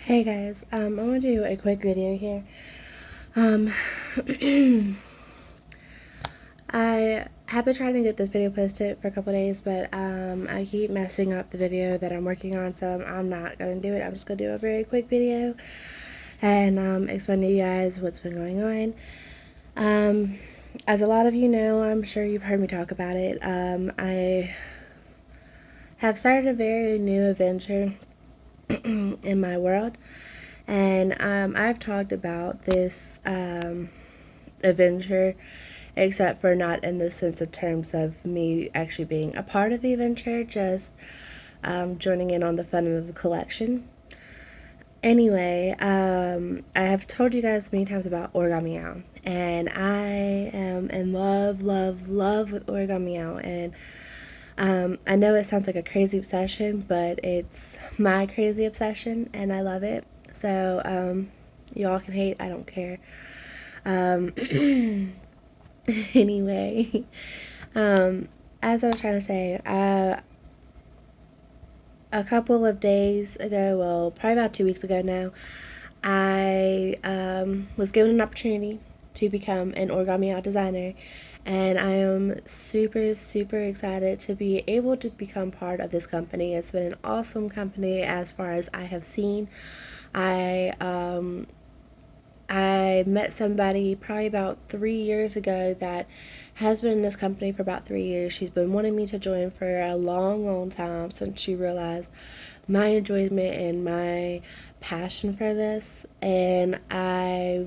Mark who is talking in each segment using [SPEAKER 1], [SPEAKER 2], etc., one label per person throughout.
[SPEAKER 1] Hey guys, I want to do a quick video here. Um, I have been trying to get this video posted for a couple days, but I keep messing up the video that I'm working on, so I'm not going to do it. I'm just going to do a very quick video and explain to you guys what's been going on. As a lot of you know, I'm sure you've heard me talk about it. I have started a very new adventure in my world. And I've talked about this adventure, except for not in the sense of terms of me actually being a part of the adventure, just joining in on the fun of the collection. Anyway, I have told you guys many times about Origami Out, and I am in love, love, love with Origami Out. And I know it sounds like a crazy obsession, but it's my crazy obsession, and I love it. So, y'all can hate, I don't care. Um, anyway, as I was trying to say, a couple of days ago, well, probably about 2 weeks ago now, I was given an opportunity to become an origami out designer, and I am super, super excited to be able to become part of this company. It's been an awesome company as far as I have seen. I I met somebody probably about 3 years ago that has been in this company for about 3 years. She's been wanting me to join for a long, long time since she realized my enjoyment and my passion for this. And I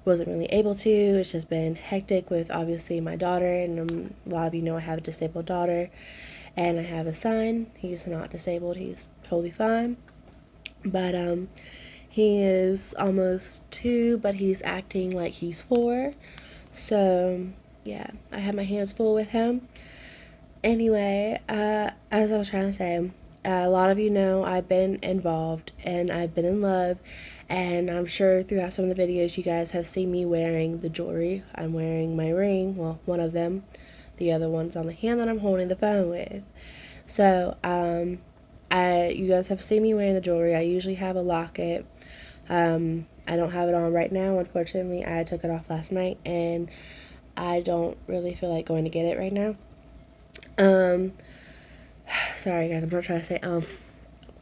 [SPEAKER 1] wasn't really able to. It's just been hectic with obviously my daughter, and a lot of you know I have a disabled daughter, and I have a son. He's not disabled, he's totally fine. But he is almost 2, but he's acting like he's 4. So, yeah, I have my hands full with him. Anyway, as I was trying to say, a lot of you know I've been involved and I've been in love, and I'm sure throughout some of the videos you guys have seen me wearing the jewelry. I'm wearing my ring, well, one of them. The other one's on the hand that I'm holding the phone with. So, you guys have seen me wearing the jewelry. I usually have a locket. I don't have it on right now, unfortunately. I took it off last night, and I don't really feel like going to get it right now. Um, Sorry guys, I'm not trying to say,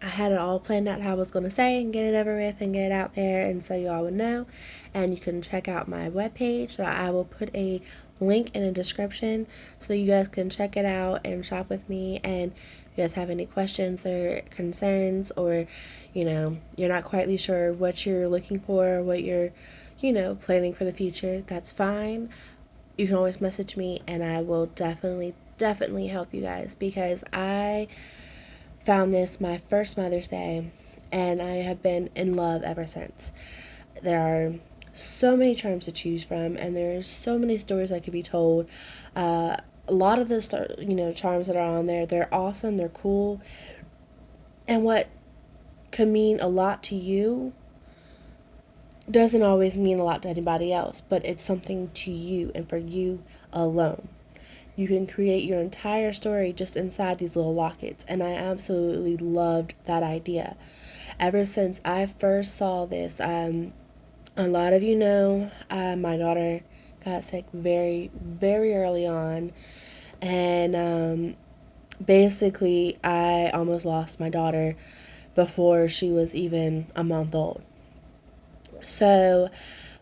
[SPEAKER 1] I had it all planned out how I was going to say and get it over with and get it out there, and so you all would know. And you can check out my webpage. So I will put a link in the description so you guys can check it out and shop with me. And if you guys have any questions or concerns, or you're not quite sure what you're looking for, what you're planning for the future, that's fine. You can always message me, and I will definitely help you guys, because I found this my first Mother's Day, and I have been in love ever since. There are so many charms to choose from, and there's so many stories that could be told. A lot of the charms that are on there, they're awesome, they're cool, and what could mean a lot to you doesn't always mean a lot to anybody else, but it's something to you and for you alone. You can create your entire story just inside these little lockets, and I absolutely loved that idea. Ever since I first saw this, a lot of you know, my daughter got sick very, very early on, and basically, I almost lost my daughter before she was even a month old. So,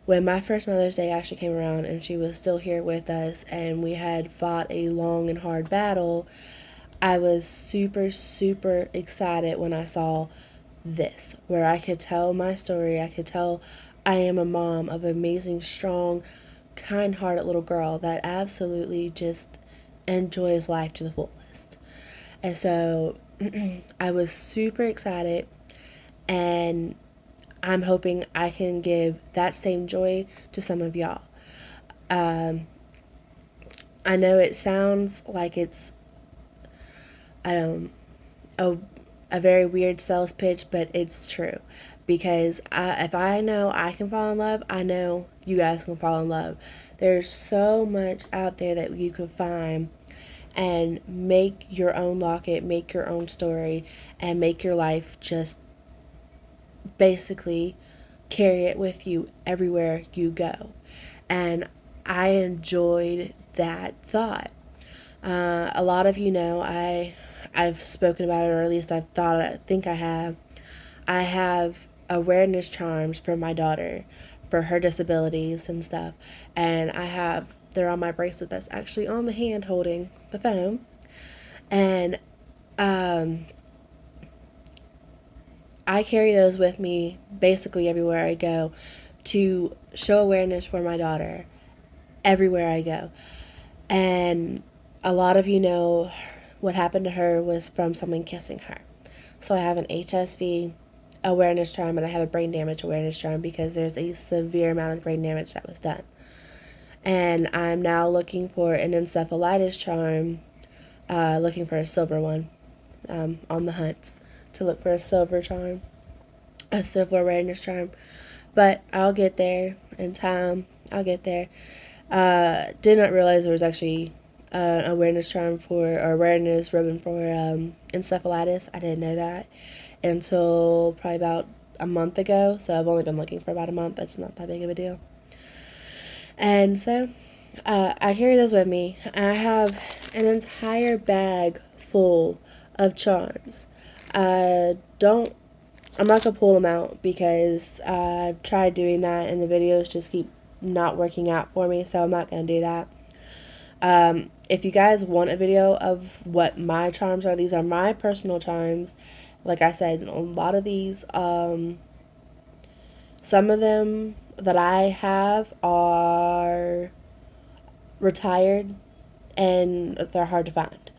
[SPEAKER 1] when my first Mother's Day actually came around and she was still here with us and we had fought a long and hard battle, I was super, super excited when I saw this, where I could tell my story. I could tell I am a mom of an amazing, strong, kind hearted little girl that absolutely just enjoys life to the fullest. And so I was super excited, and I'm hoping I can give that same joy to some of y'all. I know it sounds like it's a, a very weird sales pitch, but it's true. Because if I know I can fall in love, I know you guys can fall in love. There's so much out there that you can find and make your own locket, make your own story, and make your life just basically carry it with you everywhere you go. And I enjoyed that thought. A lot of you know I've spoken about it, or at least I think I have. I have awareness charms for my daughter for her disabilities and stuff, and they're on my bracelet that's actually on the hand holding the phone, and I carry those with me basically everywhere I go to show awareness for my daughter everywhere I go. And a lot of you know what happened to her was from someone kissing her. So I have an HSV awareness charm and I have a brain damage awareness charm because there's a severe amount of brain damage that was done. And I'm now looking for an encephalitis charm, looking for a silver one, on the hunt to look for a silver charm, a silver awareness charm. But I'll get there in time. I'll get there. Did not realize there was actually an awareness charm or awareness ribbon for encephalitis. I didn't know that until probably about a month ago. So I've only been looking for about a month. That's not that big of a deal. And so I carry those with me. I have an entire bag full of charms. I'm not going to pull them out because I've tried doing that and the videos just keep not working out for me, so I'm not going to do that. If you guys want a video of what my charms are, these are my personal charms. Like I said, a lot of these, some of them that I have are retired and they're hard to find.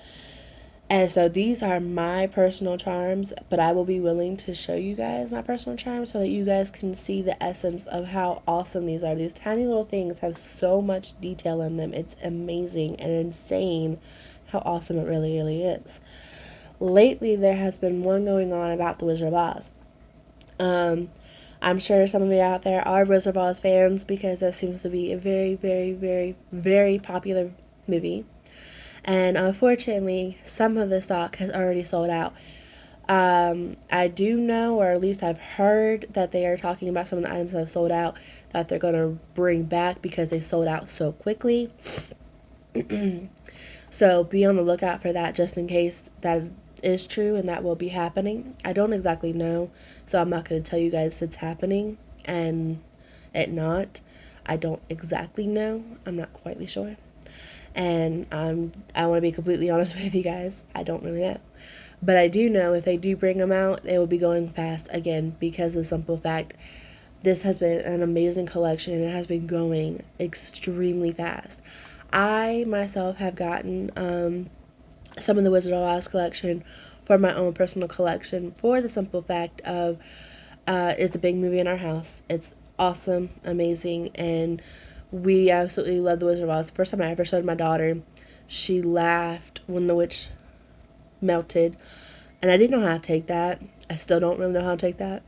[SPEAKER 1] And so these are my personal charms, but I will be willing to show you guys my personal charms so that you guys can see the essence of how awesome these are. These tiny little things have so much detail in them. It's amazing and insane how awesome it really, really is. Lately, there has been one going on about The Wizard of Oz. I'm sure some of you out there are Wizard of Oz fans because that seems to be a very, very, very, very popular movie. And unfortunately, some of the stock has already sold out. I do know, or at least I've heard, that they are talking about some of the items that have sold out that they're going to bring back because they sold out so quickly. So be on the lookout for that just in case that is true and that will be happening. I don't exactly know, so I'm not going to tell you guys it's happening and it not. I don't exactly know. I'm not quite sure. And I want to be completely honest with you guys. I don't really know. But I do know if they do bring them out, they will be going fast again because of the simple fact this has been an amazing collection and it has been going extremely fast. I myself have gotten some of the Wizard of Oz collection for my own personal collection for the simple fact of it's the big movie in our house. It's awesome, amazing, and we absolutely love The Wizard of Oz. First time I ever showed my daughter, she laughed when the witch melted, and I didn't know how to take that. I still don't really know how to take that.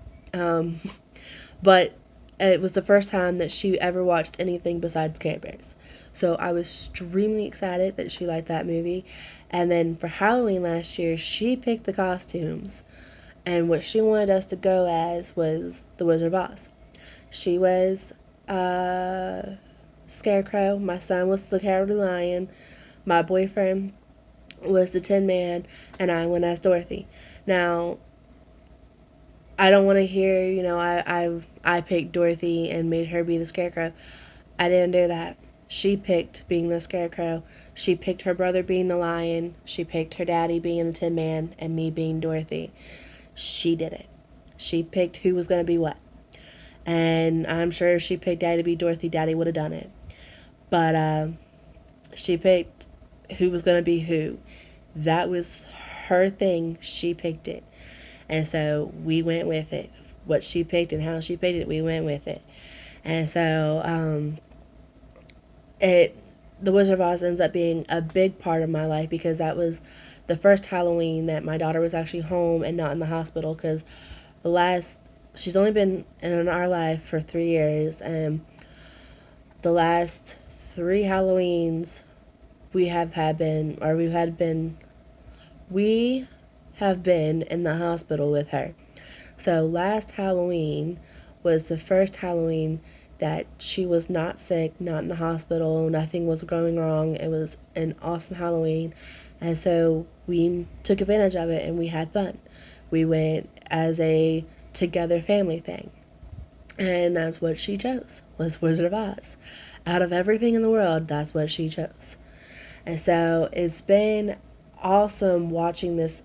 [SPEAKER 1] But it was the first time that she ever watched anything besides Care Bears. So I was extremely excited that she liked that movie. And then for Halloween last year, she picked the costumes. And what she wanted us to go as was the Wizard of Oz. She was Scarecrow. My son was the Cowardly Lion. My boyfriend was the Tin Man. And I went as Dorothy. Now, I don't want to hear, I picked Dorothy and made her be the Scarecrow. I didn't do that. She picked being the Scarecrow. She picked her brother being the Lion. She picked her daddy being the Tin Man and me being Dorothy. She did it. She picked who was going to be what. And I'm sure if she picked Daddy to be Dorothy, Daddy would have done it. But she picked who was going to be who. That was her thing. She picked it. And so we went with it. What she picked and how she picked it, we went with it. And so The Wizard of Oz ends up being a big part of my life because that was the first Halloween that my daughter was actually home and not in the hospital because she's only been in our life for 3 years, and the last 3 Halloweens we have been in the hospital with her. So last Halloween was the first Halloween that she was not sick, not in the hospital, nothing was going wrong. It was an awesome Halloween. And so we took advantage of it and we had fun. We went as a together family thing. And that's what she chose, was Wizard of Oz. Out of everything in the world, that's what she chose. And so it's been awesome watching this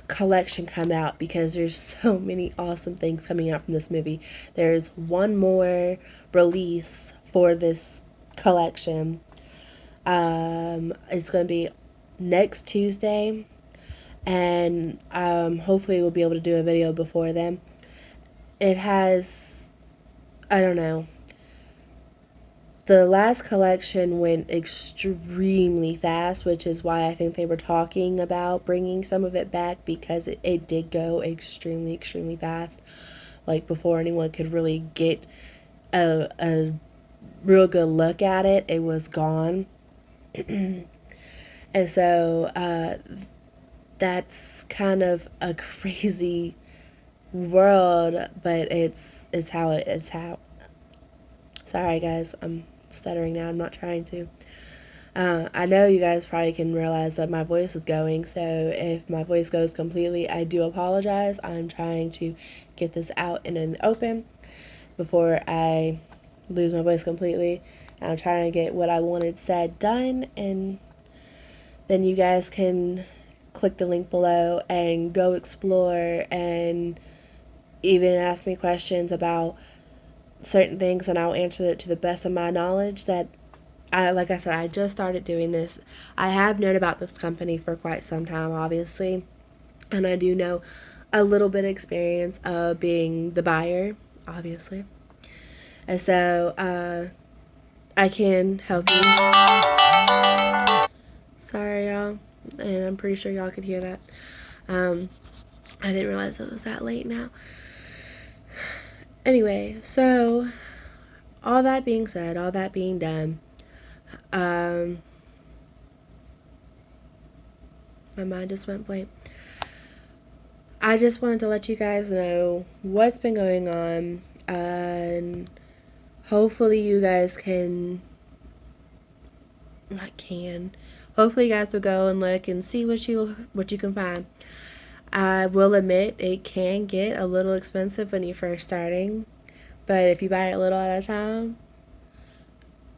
[SPEAKER 1] collection come out, because there's so many awesome things coming out from this movie. There's one more release for this collection. It's going to be next Tuesday, and hopefully we'll be able to do a video before then. It has, I don't know, the last collection went extremely fast, which is why I think they were talking about bringing some of it back, because it did go extremely, extremely fast. Like, before anyone could really get a real good look at it, it was gone. And so that's kind of a crazy world, but it's how. Sorry guys, I'm stuttering now. I'm not trying to. I know you guys probably can realize that my voice is going, so if my voice goes completely, I do apologize. I'm trying to get this out in the open before I lose my voice completely. I'm trying to get what I wanted said done, and then you guys can click the link below and go explore and even ask me questions about certain things, and I'll answer it to the best of my knowledge. That like I said, I just started doing this. I have known about this company for quite some time, obviously, and I do know a little bit of experience of being the buyer, obviously, and so I can help you. Sorry y'all, and I'm pretty sure y'all could hear that. I didn't realize it was that late now. Anyway, so all that being said, all that being done, my mind just went blank. I just wanted to let you guys know what's been going on, and hopefully you guys hopefully you guys will go and look and see what you can find. I will admit it can get a little expensive when you're first starting, but if you buy it a little at a time,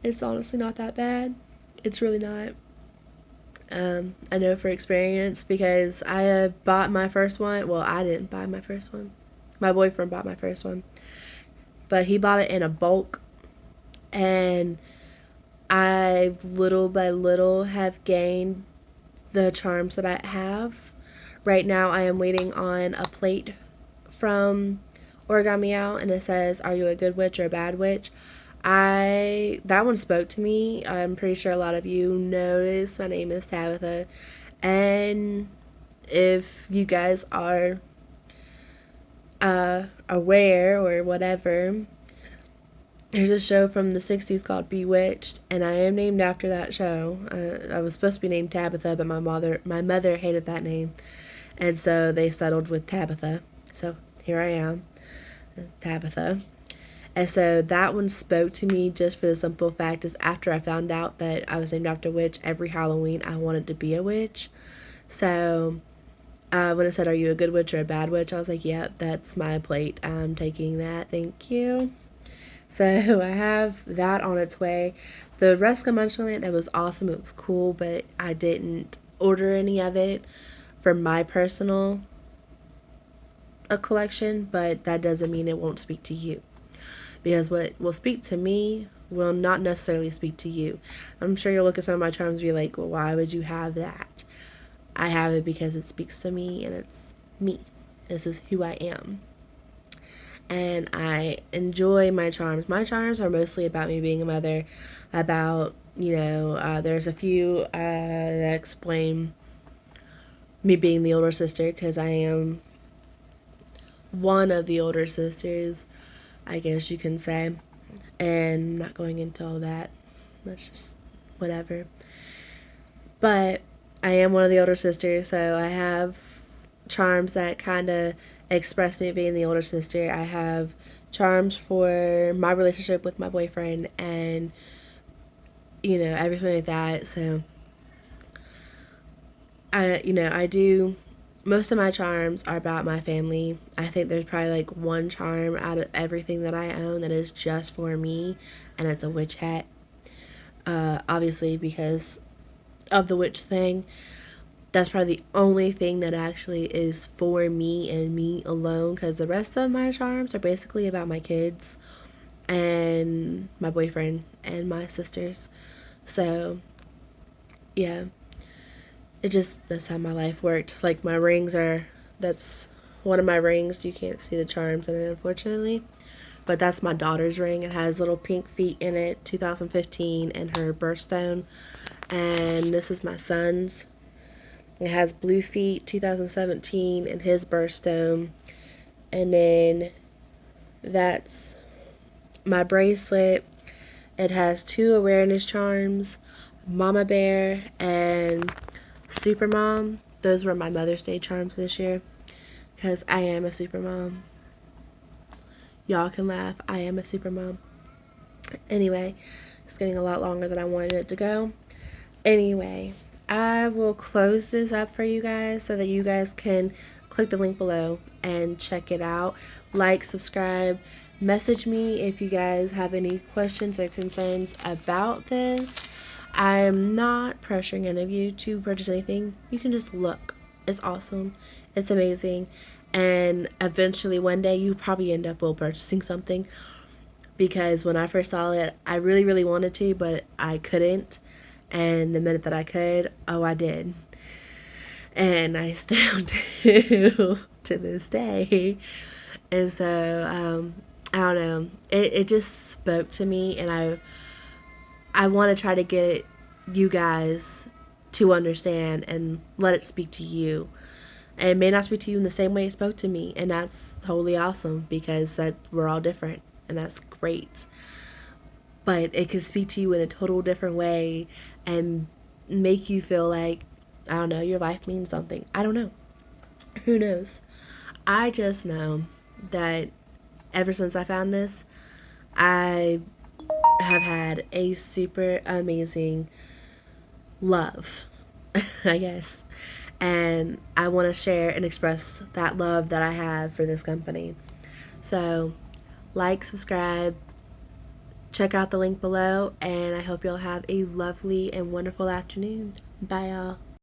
[SPEAKER 1] it's honestly not that bad. It's really not. I know for experience, because I bought my first one. Well, I didn't buy my first one. My boyfriend bought my first one, but he bought it in a bulk, and I little by little have gained the charms that I have. Right now I am waiting on a plate from Origami Out, and it says, "Are you a good witch or a bad witch?" That one spoke to me. I'm pretty sure a lot of you noticed my name is Tabitha, and if you guys are aware or whatever, there's a show from the 60s called Bewitched, and I am named after that show. I was supposed to be named Tabitha, but my mother hated that name, and so they settled with Tabitha. So here I am, as Tabitha. And so that one spoke to me, just for the simple fact is, after I found out that I was named after a witch, every Halloween I wanted to be a witch. So when it said, "Are you a good witch or a bad witch?" I was like, "Yep, that's my plate. I'm taking that. Thank you." So I have that on its way. The rest of Munchland, it was awesome. It was cool, but I didn't order any of it for my personal collection, but that doesn't mean it won't speak to you. Because what will speak to me will not necessarily speak to you. I'm sure you'll look at some of my charms and be like, "Well, why would you have that?" I have it because it speaks to me, and it's me. This is who I am. And I enjoy my charms. My charms are mostly about me being a mother, about, there's a few that explain me being the older sister, because I am one of the older sisters, I guess you can say. And I'm not going into all that. That's just whatever. But I am one of the older sisters, so I have charms that kind of express me being the older sister. I have charms for my relationship with my boyfriend and, everything like that. So, I do. Most of my charms are about my family. I think there's probably like one charm out of everything that I own that is just for me, and it's a witch hat. Obviously, because of the witch thing, that's probably the only thing that actually is for me and me alone, because the rest of my charms are basically about my kids and my boyfriend and my sisters. So, yeah, that's how my life worked. Like, that's one of my rings. You can't see the charms in it, unfortunately. But that's my daughter's ring. It has little pink feet in it, 2015, and her birthstone. And this is my son's. It has blue feet, 2017, and his birthstone. And then that's my bracelet. It has 2 awareness charms, Mama Bear and Super Mom. Those were my Mother's Day charms this year, because I am a super mom. Y'all can laugh. I am a super mom. Anyway, it's getting a lot longer than I wanted it to go. Anyway, I will close this up for you guys so that you guys can click the link below and check it out. Like, subscribe, message me if you guys have any questions or concerns about this. I'm not pressuring any of you to purchase anything. You can just look. It's awesome. It's amazing. And eventually one day you probably end up purchasing something, because when I first saw it, I really, really wanted to, but I couldn't. And the minute that I could, I did. And I still do to this day. And so, I don't know. It just spoke to me, and I want to try to get you guys to understand and let it speak to you. And it may not speak to you in the same way it spoke to me, and that's totally awesome, because that we're all different, and that's great. But it can speak to you in a total different way and make you feel like, I don't know, your life means something. I don't know. Who knows? I just know that ever since I found this, I have had a super amazing love, I guess. And I want to share and express that love that I have for this company. So, like, subscribe, check out the link below, and I hope y'all have a lovely and wonderful afternoon. Bye, y'all.